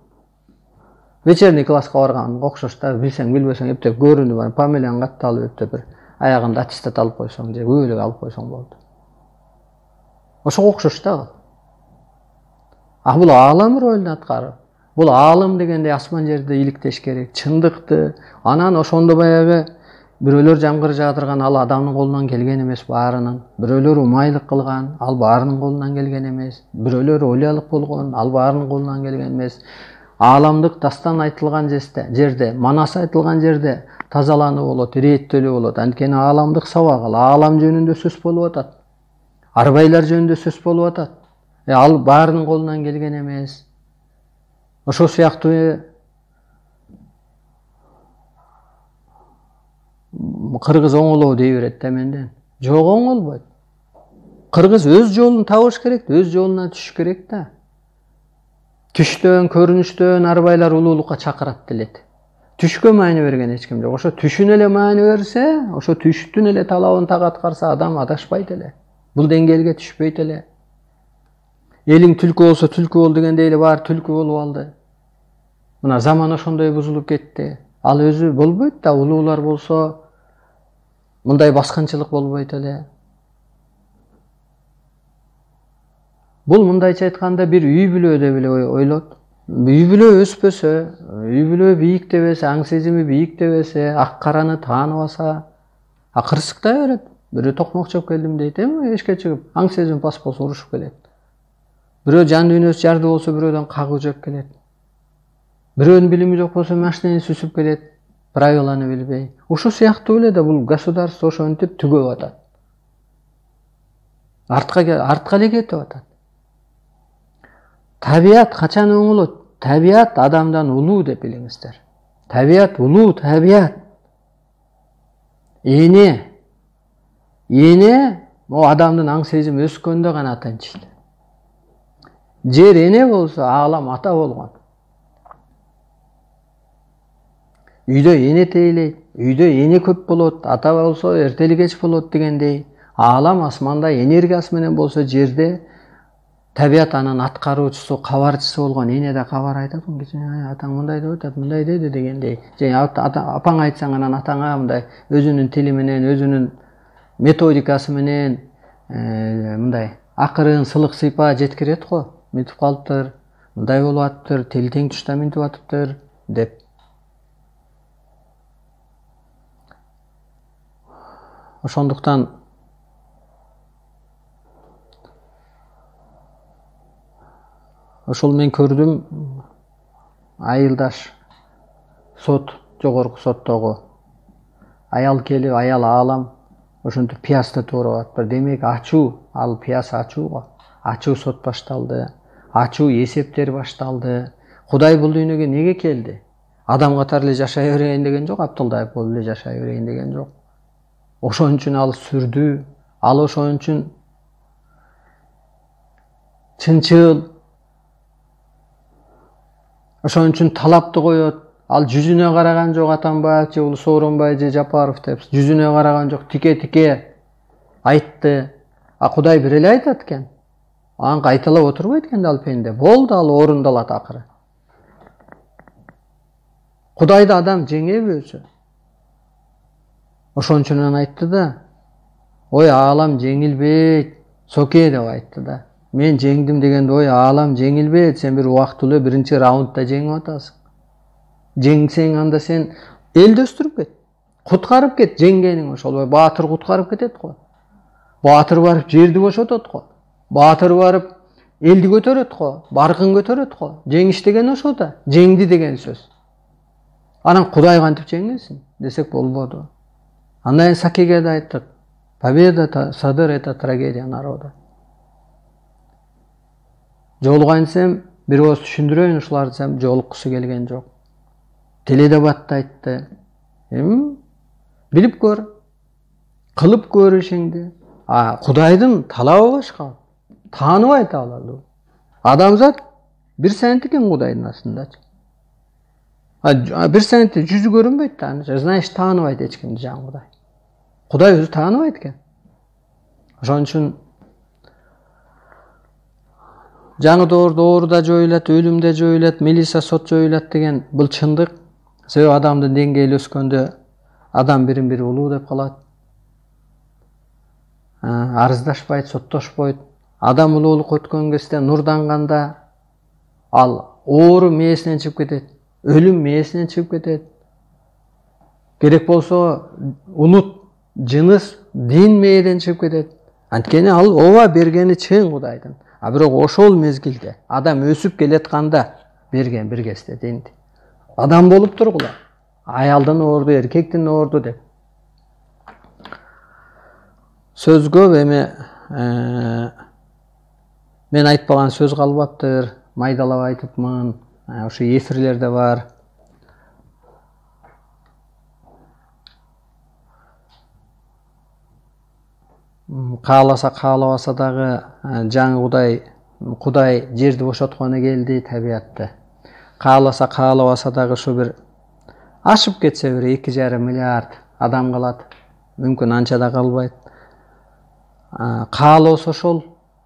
вечерний класска барганга окшош да, билсең билбесең эптеп көрүүнү бар, фамилияң катты алып эптеп бир аягында аттестат алып койсоң же көйлөк алып койсоң болду. Ошого окшош да. Бул аалам ролун аткаруу. Бул аалым дегенде асман жерде иликтеш керек, чындыкты. Анан ошондо баягы бирөөлөр жамгыр жаадырган, ал адамдын колунан келген эмес баарынын. Бирөөлөр умайлык кылган, ал баарынын колунан келген эмес. Бирөөлөр ойлялык болгон, ал баарынын колунан келген эмес. Ааламдык дастан айтылган жерде, манас айтылган жерде тазалануу болот, ирээттөлүү болот. Анткени ааламдык сабак, ал аалам жөнүндө сөз болуп атат. Арбайлар жөнүндө сөз болуп атат. Ал баарынын колунан келген эмес. Ошол сыяктуу кыргыз оңолоо дей берет да менден. Жок, оңолбойт. Кыргыз өз жолун табыш керек, өз жолуна түшүш керек да. Түштөн, көрүнүштөн арбайлар улуулукка чакырат делет. Түшкө маани берген эч ким жок. Ошо түшүн эле маани берсе, ошо түштүн эле талабын так аткарса, адам адашпайт эле. Бул деңгээлге түшпөйт эле. Элиң түлкү болсо түлкү бол дегендей эле баары түлкү болуп алды. Мына заман ошондой бузулуп кетти. Ал өзү болбойт да, улуулар болсо мындай баскынчылык болбойт эле. Бул мындайча айтканда бир үй бүлө деп эле ойлот. Үй бүлө өспөсө, үй бүлө бийиктебесе, аң сезими бийиктебесе, ак караны тааныбаса, кырсыктай берет. Бирөө токмок чөп келдим дейт, эшикке чыгып, аң сезим пас болсо урушуп келет. Бирөө жан дүйнөсү жарды болсо бирөөдөн кагуу жеп келет. Бирөөнүн билими жок болсо машинени сүзүп келет, правиланы билбей. Ушул сыяктуу эле да бул государство ошентип түгөп атат. Артка эле кетип атат. Табият качан оңолот? Табият адамдан улуу деп билиңиздер. Табият улуу, табият. Эне о адамдын аң сезими өскөндө гана тынчыйт. Жер эне болсо, аалам ата болгон. Үйдө эне тейлейт, үйдө эне көп болот, ата болсо эртели кеч болот дегендей. Аалам асманда энергиясы менен болсо, жерде табият анын аткаруучусу, кабарчысы болгон эне да кабар айтат. Атаң мындай деп атат, мындай деди дегендей. Же апаң айтсаң анан атаңа мындай өзүнүн тили менен, өзүнүн методикасы менен мындай акырын сылык сыйпа жеткирет го. Мынтип калыптыр, мындай болуп атыптыр, тил тең тушта мынтип атыптыр деп. Ошондуктан ошол мен көрдүм, айылдаш сот, жогорку соттогу аял келип, аял аалам ошентип пиязды тууруп атыптыр. Демек ачуу, ал пияз ачуу го. Ачуу сот башталды, ачуу эсептер башталды. Кудай бул дүйнөгө неге келди? Адам катары эле жашай берейин деген жок, Абдулдаев болуп эле жашай берейин деген жок. Ошон үчүн ал сүрдүү, ал ошон үчүн чынчыл, ошон үчүн талапты коет. Ал жүзүнө караган жок, Атамбаев же Сооронбай же Жапаров деп жүзүнө караган жок, тике айтты. А Кудай бир эле айтат экен. Анан кайталап отурбайт экен ал пенде. Болду, ал орундалат акыры. Кудайды адам жеңеби өзү? Ошон үчүн анан айтты да, ой аалам жеңилбейт, соке деп айтты да. Мен жеңдим дегенде, ой аалам жеңилбейт, сен бир убактылуу биринчи раундда жеңип атасың. Жеңсең анда сен элди өстүрүп кет, куткарып кет, жеңгениң ошол. Баатыр куткарып кетет го. Баатыр барып жерди бошотот го. Баатыр барып элди көтөрөт го, баркын көтөрөт го. Жеңиш деген ошо да, жеңди деген сөз. Анан Кудай кантип жеңилсин десек болбоду. Андан кийин Сакеге да айттык. Победа Садыр это трагедия народа. Жолугансем бир ооз түшүндүрөйүн ушуларды десем жолуккусу келген жок. Теледебатта айтты. Билип көр, кылып көр ишиңди. Кудайдын талабы башка. Тааныбайт аларды. Адамзат бир сантик экен Кудайдын астындачы. Бир сантте жүзү көрүнбөйт да, значит тааныбайт эч кимди жан Кудай. Кудай өзү тааныбайт экен. Ошон үчүн жаңы доордо ооруда жоюлат, өлүмдө жоюлат, милиция сот жоюлат деген бул чындык. Себеби адамдын деңгээли өскөндө адам бирин бири улуу деп калат. Арыздашпайт, соттошпойт. Адам улуулукка өткөн кезде нурданганда ал оору мээсинен чыгып кетет, өлүм мээсинен чыгып кетет. Керек болсо улут, жыныс, дин мээден чыгып кетет. Анткени ал ооба бергени чын Кудайдын. А бирок ошол мезгилде адам өсүп келатканда берген бир кезде динди. Адам болуп тургула. Аялдын оорду, эркектин оорду деп. Сөз көп эми мен айтпаган сөз калбаптыр. Майдалап айтыпмын. Ошо эфирлерде бар. Кааласа каалабаса дагы жаңы Кудай жерди бошоткону келди, табиатты. Кааласа каалабаса дагы ушу бир ашып кетсе бир 2,5 миллиард адам калат. Мүмкүн анча да калбайт. Каалоосу ошол.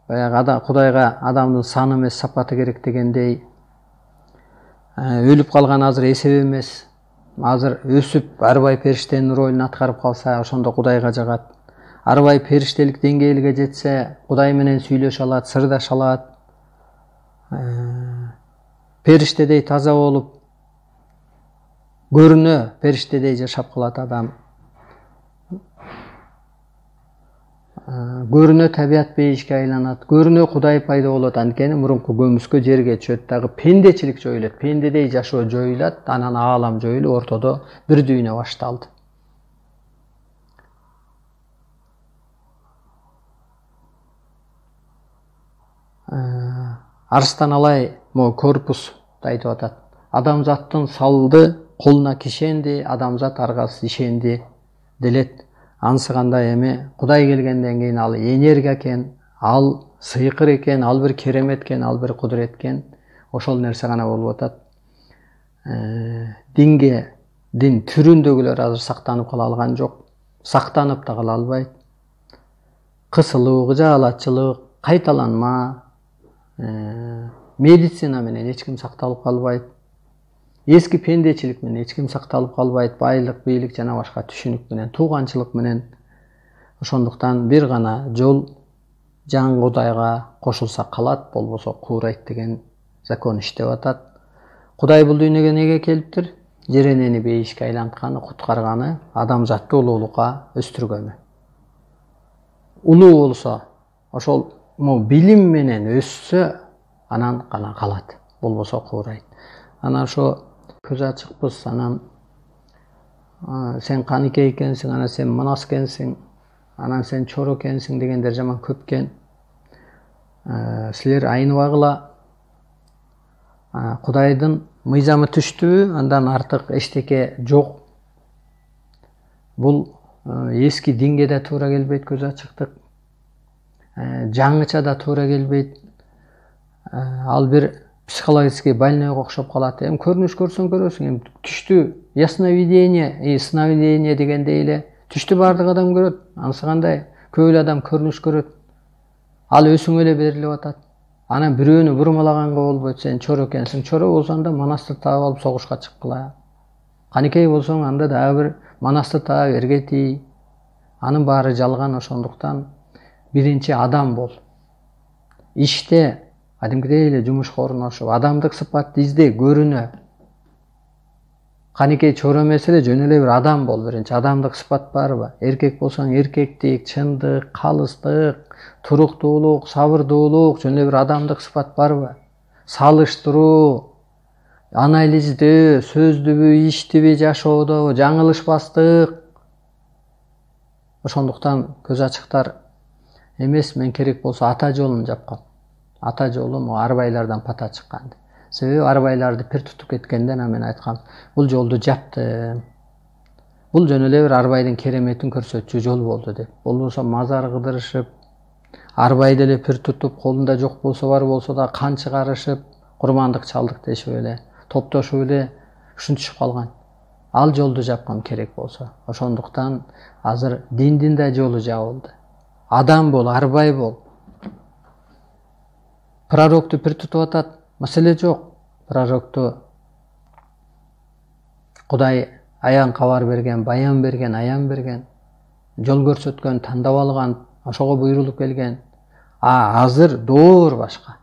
Баягы Кудайга адамдын саны эмес, сапаты керек дегендей. Өлүп калган азыр эсеп эмес. Азыр өсүп арбай периштенин ролун аткарып калса, ошондо Кудайга жагат. Арбай периштелик деңгээлге жетсе, Кудай менен сүйлөшө алат, сырдаша алат. Периштедей таза болуп, көрүнө периштедей жашап калат адам. Көрүнө табиат бейишке айланат, көрүнө Кудай пайда болот. Анткени мурунку көмүскө жерге түшөт дагы пендечилик жоюлат, пендедей жашоо жоюлат, анан аалам жоюлуп, ортодо бир дүйнө башталды. Арстан алай корпус айтып атат. Адамзаттын салды колуна кишенди, адамзат аргасыз ишенди делет. Анысы кандай эми Кудай келгенден кийин ал энергия экен, ал сыйкыр экен, ал бир керемет экен, ал бир кудурет экен. Ошол нерсе гана болуп атат. Дин түрүндөгүлөр азыр сактанып кала алган жок. Сактанып да кала албайт. Кысылуу, кыжаалатчылык, кайталанма, медицина менен эч ким сакталып калбайт. Эски пендечилик менен эч ким сакталып калбайт. Байлык, бийлик жана башка түшүнүк менен, тууганчылык менен. Ошондуктан бир гана жол жаңы Кудайга кошулса калат, болбосо куурайт деген закон иштеп атат. Кудай бул дүйнөгө неге келиптир? Жер энени бейишке айлантканы, куткарганы, адамзатты улуулукка өстүргөнү. улуу болсо, ошол билим менен өссө, анан гана калат. Болбосо куурайт. Анан ошо көз ачыкпыз, анан сен каныкей экенсиң, анан сен манас экенсиң, анан сен чоро экенсиң дегендер жаман көп экен. Силер айныбагыла, Кудайдын мыйзамы түштүбү, андан артык эчтеке жок. Бул эски динге да туура келбейт, көз ачыктык. Жаңыча да туура келбейт. Ал бир психологический больныйга окшоп калат. Көрүнүш көрсөң көрөсүң, түштү ясновидение, сновидение дегендей эле түштү бардык адам көрөт. Анысы кандай? Көп эле адам көрүнүш көрөт. Ал өсүң эле берилип атат. Анан бирөөнү бурмалаганга болбойт. Сен чоро экенсиң, чоро болсоң да манасты таап алып согушка чыккыла. Каныкей болсоң, анда дагы бир манасты таап эрге тий. Анын баары жалган. Ошондуктан биринчи адам бол. Иште кадимкидей эле жумушка орношуп, адамдык сыпатты изде, көрүнө. Каныкей чоро эмес эле, жөн эле бир адам бол. Биринчи адамдык сыпат барбы? Эркек болсоң эркектик, чындык, калыстык, туруктуулук, сабырдуулук, жөн эле бир адамдык сыпат барбы? Салыштыруу, анализдөө, сөздүбү, иштиби, жашоодо жаңылышпастык. Ошондуктан көз ачыктар эмес, мен керек болсо ата жолун жапкам. Ата жолу арбайлардан пата чыккан. Себеби арбайларды пир тутуп кеткенден мен айткам, бул жолду жаптым. Бул жөн эле бир арбайдын кереметин көрсөтчү жол болду деп. Болбосо мазар кыдырышып, арбайды эле пир тутуп, колунда жок болсо бар болсо да кан чыгарышып, курмандык чалдык дешип эле, топтошуп эле ушинтишип калган. Ал жолду жапкам керек болсо. Ошондуктан азыр диндин да жолу жабылды. Адам бол, арбай бол. Пророкту пир тутуп атат, маселе жок. Пророкту Кудай аян кабар берген, баян берген, аян берген, жол көрсөткөн, тандап алган, ошого буйрулуп келген. Азыр доор башка.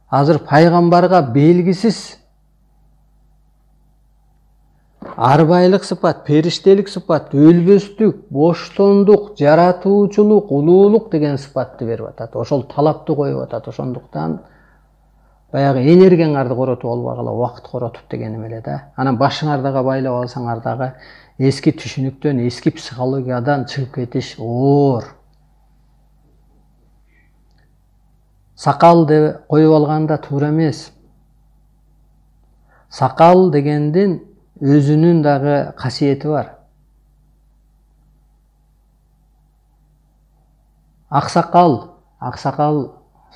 Азыр пайгамбарга белгисиз арбайлык сыпат, периштелик сыпат, өлбөстүк, боштондук, жаратуучулук, улуулук деген сыпатты берип атат. Ошол талапты коюп атат. Ошондуктан баягы энергияңарды коротуп албагыла, убакыт коротуп дегеним эле да. Анан башыңардага байлап алсаңар дагы эски түшүнүктөн, эски психологиядан чыгып кетиш оор. Сакал деп коюп алганда туура эмес. Сакал дегендин өзүнүн дагы касиети бар.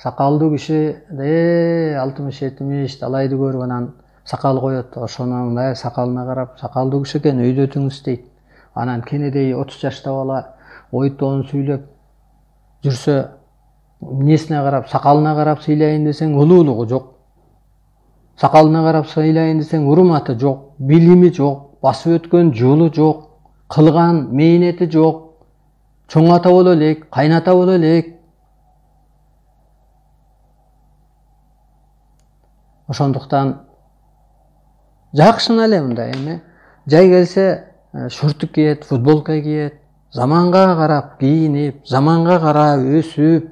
Сакалдуу киши 60-70 талайды көрүп анан сакал коет. Ошонун сакалына карап, сакалдуу киши экен, өйдөтүңүз дейт. Анан кенедей 30 жашта бала ой-тоон сүйлөп жүрсө, эмнесине карап, сакалына карап сыйлайын десең, улуулугу жок. Сакалына карап сыйлайын десең, урматы жок, билими жок, басып өткөн жолу жок, кылган мээнети жок. Чоң ата боло элек, кайната боло элек. Ошондуктан жакшына эле мындай эми жай келсе шорттук кийет, футболка кийет, заманга карап кийинип, заманга карап өсүп.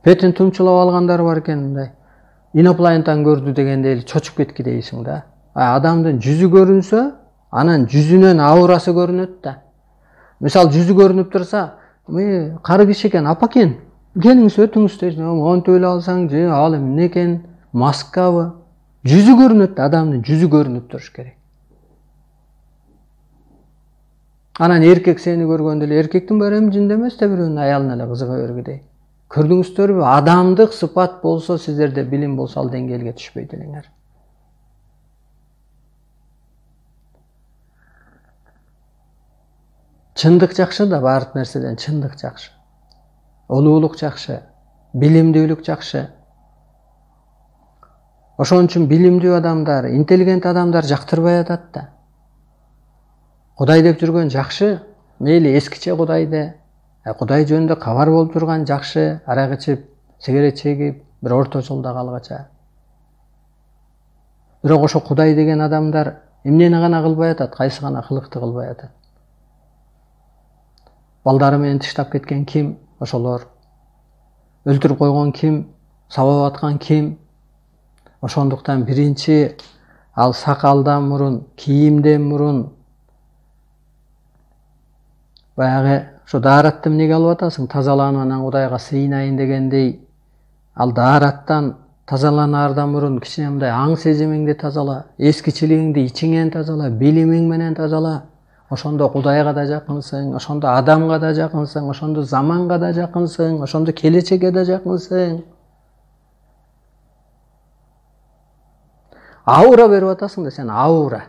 Бетин тумчулап алгандар бар экен мындай. Инопланеттан көрдү дегенде эле чочуп кетки дейсиң да. Адамдын жүзү көрүнсө, анан жүзүнөн аурасы көрүнөт да. Мисалы жүзү көрүнүп турса, кары киши экен, апа экен, келиңиз өтүңүз дейсиң, монтип эле алсаң, же ал эмне экен, маскабы? Жүзү көрүнөт да, адамдын жүзү көрүнүп туруш керек. Анан эркек сени көргөндө эле эркектин баары эми жинде эмес да, бирөөнүн аялына эле кызыга бергидей. Көрдүңүздөрбү? Адамдык сыпат болсо, сиздерде билим болсо, ал деңгээлге түшпөйт элеңер. Чындык жакшы да, баардык нерседен чындык жакшы. Улуулук жакшы, билимдүүлүк жакшы. Ошон үчүн билимдүү адамдар, интеллигент адамдар жактырбай атат да. Кудай деп жүргөн жакшы, мейли эскиче Кудайды, Кудай жөнүндө кабар болуп турган жакшы, арак ичип, сигарет чегип, бир орто жолдо калгача. Бирок ошо Кудай деген адамдар эмнени гана кылбай атат, кайсы гана кылыкты кылбай атат. балдары менен тыштап кеткен ким? Ошолор. Өлтүрүп койгон ким? Сабап аткан ким? Ошондуктан биринчи ал сакалдан мурун, кийимден мурун баягы ошо дааратты эмнеге алып атасың? Тазаланып анан Кудайга сыйынайын дегендей, ал даараттан тазаланаардан мурун кичине мындай аң сезимиңди тазала, эскичилигиңди ичиңен тазала, билимиң менен тазала. Ошондо Кудайга да жакынсың, ошондо адамга да жакынсың, ошондо заманга да жакынсың, ошондо келечекке да жакынсың. Аура берип атасың да сен, аура.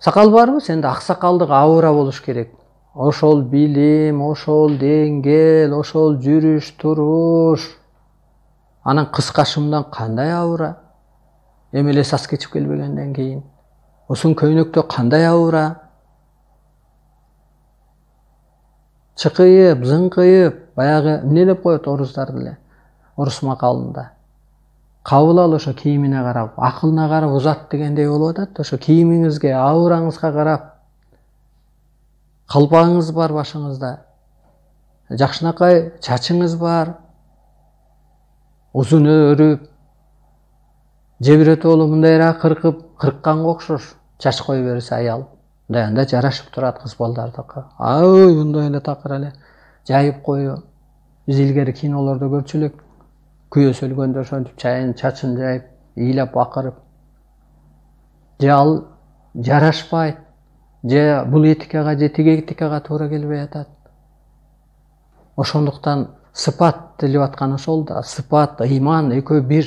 Сакал барбы? Сенде аксакалдык аура болуш керек. Ошол билим, ошол деңгел, ошол жүрүш, туруш. Анан кыскашымдан кандай аура? Эми эле сас кечип келбегенден кийин. Узун көйнөктө кандай аура? Чыкыйып, зыңкыйып, баягы эмне деп коет орустар деле. Орус макалында. Кабыл ал ошо кийимине карап, акылына карап узат дегендей болуп атат. Ошо кийимиңизге, аураңызга карап, калпагыңыз бар башыңызда, жакшынакай чачыңыз бар, узун өрүп, же бирөтө болуп мындайраак кыркканга окшош чач кое берсе аял. Мындай анда жарашып турат кыз балдардыкы. Ой, мындай эле такыр эле жайып коюу. Биз илгери кинолордо көрчү элек. Күйөөсү өлгөндө ошентип чачын жайып, ыйлап бакырып. Же ал жарашпайт, же бул этикага, же тиги этикага туура келбей атат. Ошондуктан сыпат деп аткан ошол да, сыпат, ыйман экөө бир.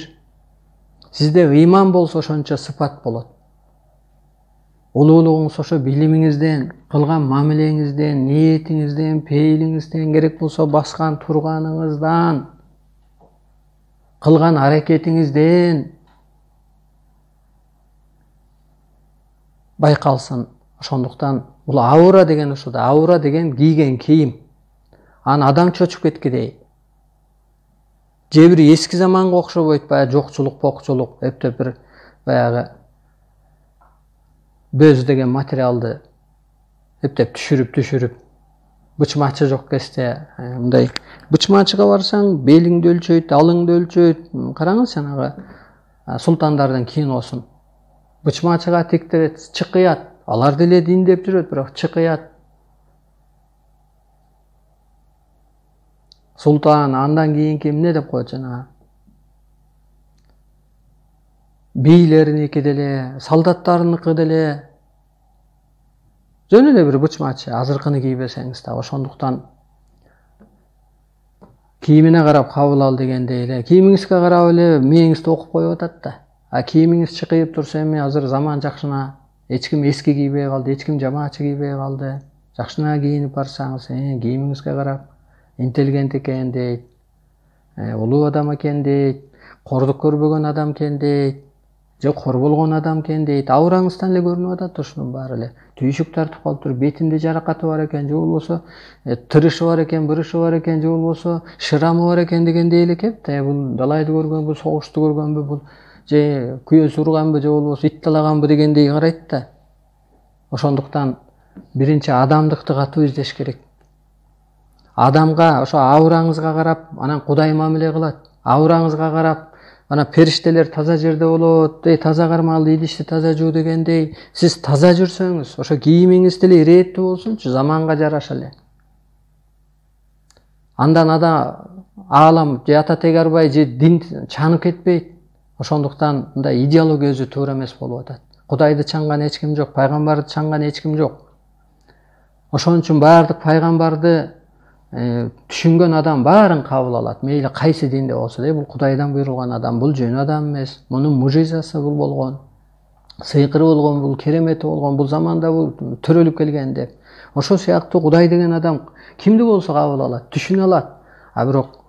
Сизде ыйман болсо ошончо сыпат болот. Улуулугуңуз ошо билимиңизден, кылган мамилеңизден, ниетиңизден, пейилиңизден, керек болсо баскан турганыңыздан, кылган аракетиңизден байкалсын. Ошондуктан бул аура деген ошо да, аура деген кийген кийим. Аны адам чочуп кеткидей. Же бир эски заманга окшобойт, баягы жокчулук, покчулук, эптеп бир баягы бөз деген материалды эптеп түшүрүп, бычмачы жок кезде, мындай бычмачыга барсаң, белиңди өлчөйт, алыңды өлчөйт. Караңыз жанагы султандардын киносун. Бычмачыга тектирет, чыкыят. Алар деле дин деп жүрөт, бирок чыкыят. Султан андан кийинки эмне деп коет жанагы? Бийлериники деле, солдаттарыныкы деле жөн эле бир бычмачы, азыркыны кийбесеңиз да. Ошондуктан кийимине карап кабыл ал дегендей эле, кийимиңизге карап эле мээңизди окуп коюп атат да. А кийимиңиз чыкыйып турса, эми азыр заман жакшына, эч ким эски кийбей калды, эч ким жамаатчы кийбей калды. Жакшына кийинип барсаңыз, кийимиңизге карап интеллигент экен дейт, улуу адам экен дейт, кордук көрбөгөн адам экен дейт, же кор болгон адам экен дейт. Аураңыздан эле көрүнүп атат ошунун баары эле. Түйшүк тартып калыптыр, бетинде жаракаты бар экен, же болбосо тырышы бар экен, бырышы бар экен, же болбосо шырамы бар экен дегендей эле кеп да. Бул далайды көргөнбү, согушту көргөнбү, бул же күйөөсү урганбы, же болбосо ит талаганбы дегендей карайт да. Ошондуктан биринчи адамдыкты катуу издеш керек. Адамга ошо аураңызга карап, анан Кудай мамиле кылат. Аураңызга карап, анан периштелер таза жерде болот, таза кармалды идишти таза жуу дегендей, сиз таза жүрсөңүз, ошо кийимиңиз деле ирээттүү болсунчу, заманга жараша эле. Андан аалам же ата тегербай же дин чанып кетпейт. Ошондуктан мындай идеология өзү туура эмес болуп атат. Кудайды чаңган эч ким жок, пайгамбарды чаңган эч ким жок. Ошон үчүн баардык пайгамбарды түшүнгөн адам баарын кабыл алат. Мейли кайсы динде болсо да, бул Кудайдан буйрулган адам, бул жөн адам эмес. Мунун мужизасы бул болгон, сыйкыры болгон, бул керемети болгон, бул заманда бул төрөлүп келген деп. Ошол сыяктуу Кудай деген адам кимди болсо кабыл алат, түшүнө алат. А бирок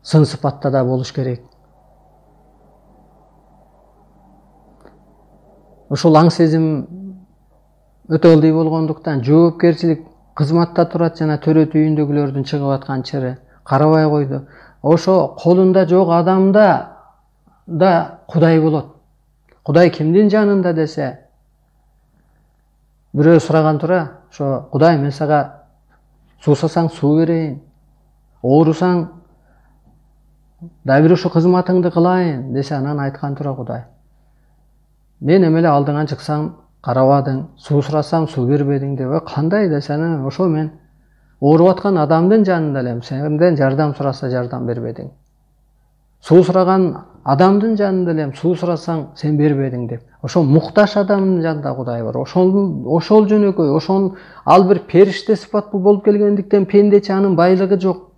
сын сыпатта да болуш керек. Ошол аң сезим өтө ылдый болгондуктан жоопкерчилик кызматта турат, жана төрөт үйүндөгүлөрдүн чыгып аткан чыры карабай койду. Ошо колунда жок адамда да Кудай болот. Кудай кимдин жанында десе, бирөө сураган тура, ошо Кудай мен сага Суусасаң суу берейин. Оорусаң да бир ушу кызматыңды кылайын десе, анан айткан тура Кудай. Мен эмеле алдыңан чыксам карабадың, суу сурасам суу бербедиң деп, кандай десең, ошо мен ооруп аткан адамдын жанында элем, сенден жардам сураса жардам бербедиң. Суу сураган адамдын жанында элем, суу сурасаң сен бербедиң деп. Ошо мукташ адамдын жанында Кудай бар. Ошол жөнөкөй, ошол ал бир периште сыпаттуу болуп келгендиктен пендечи анын байлыгы жок.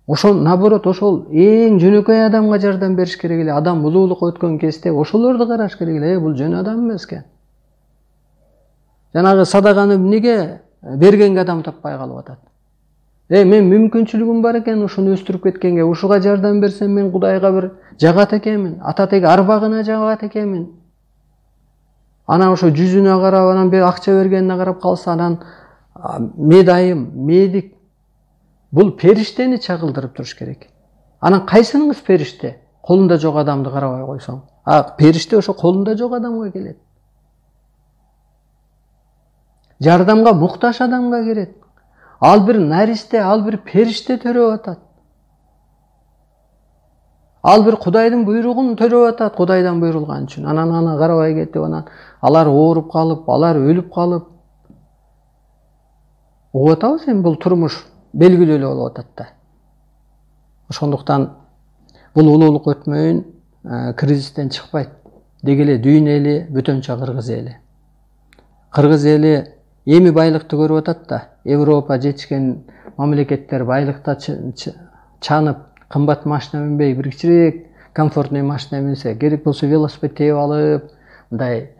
Ошол наоборот, ошол эң жөнөкөй адамга жардам бериш керек эле. Адам улуулукка өткөн кезде ошолорду караш керек эле. Бул жөн адам эмес экен. Жанагы садаганы эмнеге бергенге адам таппай калып атат? Мен мүмкүнчүлүгүм бар экен ушуну өстүрүп кеткенге, ушуга жардам берсем мен Кудайга бир жагат экенмин, ата теги арбагына жагат экенмин. Анан ошо жүзүнө карап, анан акча бергенине карап калса, анан медайым, медик. Бул периштени чагылдырып туруш керек. Анан кайсыныңыз периште? Колунда жок адамды карабай койсоң. Периште ошо колунда жок адамга келет. Жардамга мукташ адамга келет. Ал бир наристе, ал бир периште төрөп атат. Ал бир Кудайдын буйругун төрөп атат, Кудайдан буйрулган үчүн. Анан аны карабай кетип, анан алар ооруп калып, алар өлүп калып. Угуп атабыз эми бул турмуш белгилүү эле болуп атат да. Ошондуктан бул улуулук өтмөйүн кризистен чыкпайт. Деги эле дүйнө эли, бөтөнчө кыргыз эли. Кыргыз эли эми байлыкты көрүп атат да. Европа жетишкен мамлекеттер байлыкта чанып, кымбат машина минбей, бир кичирээк комфортный машина минсе, керек болсо велосипед тээп алып, мындай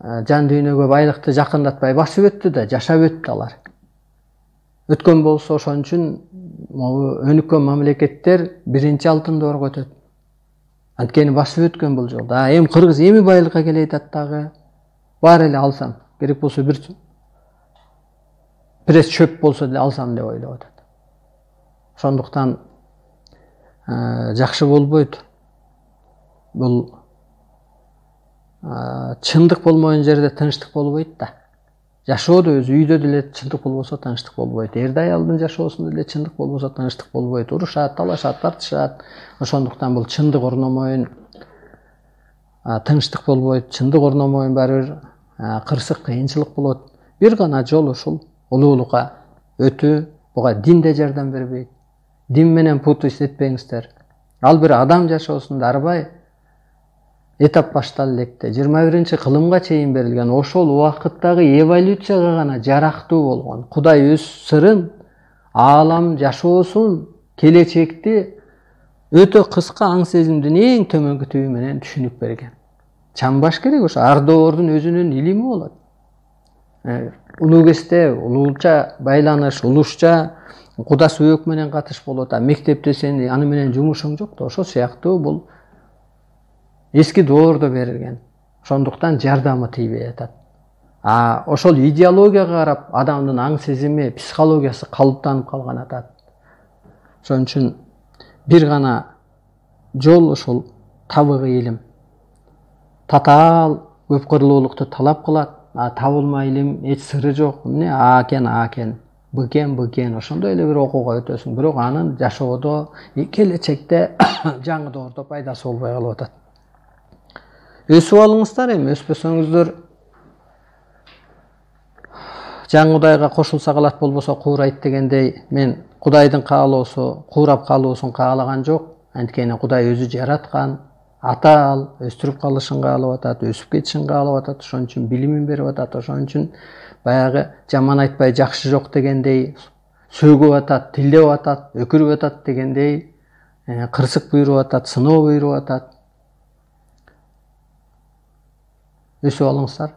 жан дүйнөгө байлыкты жакындатпай басып өттү да, жашап өттү алар. Өткөн болсо ошон үчүн өнүккөн мамлекеттер биринчи алтын доорго өтөт. Анткени басып өткөн бул жолда. Эми кыргыз эми байлыкка келе атат дагы. Бар эле алсам, керек болсо бир пресс чөп болсо деле алсам деп ойлоп атат. Ошондуктан жакшы болбойт. Бул чындык болмогон жерде тынчтык болбойт да. Жашоодо өзү үйдө деле чындык болбосо тынчтык болбойт. Эрде аялдын жашоосунда деле чындык болбосо тынчтык болбойт. Урушат, талашат, тартышат. Ошондуктан бул чындык орномойун тынчтык болбойт. Чындык орномойун баары бир кырсык, кыйынчылык болот. Бир гана жол ушул улуулукка өтүү. Буга дин да жардам бербейт. Дин менен путу иштетпеңиздер. Ал бир адам жашоосунда арбай этап башталып электе 21 кылымга чейин берилген ошол убакыттагы эволюцияга гана жарактуу болгон Кудай өз сырын, аалам жашоосун, келечекти өтө кыска аң сезимдин эң төмөнкү түбү менен түшүнүп берген. Чамбаш керек, ошо ар доордун өзүнүн илими болот. Улуу кезде улуулча байланыш, улушча кудас өк менен катыш болот. Мектепте сен аны менен жумушуң жок да. Ошо сыяктуу бул эски доордо берилген. Ошондуктан жардамы тийбей атат. Ошол идеологияга карап адамдын аң сезими, психологиясы калыптанып калган атат. Ошон үчүн бир гана жол ушул табыгы илим. Татаал көп кырлуулукту талап кылат. Табылма илим эч сыры жок. Эмне акен, быкен, ошондой эле бир окууга өтөсүң. Бирок анын жашоодо, келечекте жаңы доордо пайдасы болбой калып атат. Өсүп алыңыздар, эми өспөсөңүздөр жаңы Кудайга кошулса калат, болбосо куурайт дегендей, мен Кудайдын каалоосу, куурап калуусун каалаган жок. Анткени Кудай өзү жараткан, ата ал, өстүрүп калышын каалап атат, өсүп кетишин каалап атат. Ошон үчүн билимин берип атат. Ошон үчүн баягы жаман айтпай жакшы жок дегендей, сөгүп атат, тилдеп атат, өкүрүп атат дегендей, кырсык буйруп атат, сыноо буйруп атат. Өсүп алыңыздар.